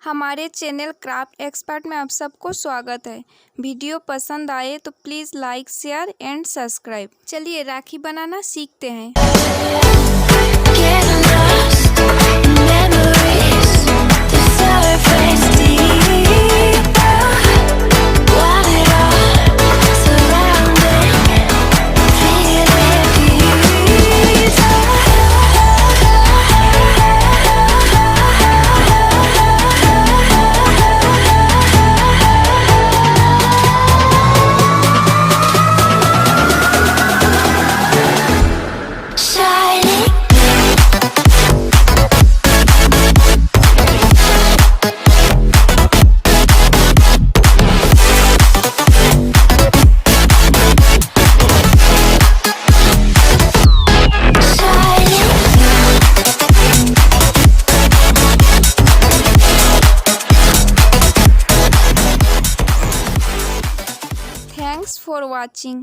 हमारे channel craft expert में आप सबको स्वागत है। वीडियो पसंद आए तो please like share and subscribe. चलिए राखी बनाना सीखते हैं। Thanks for watching.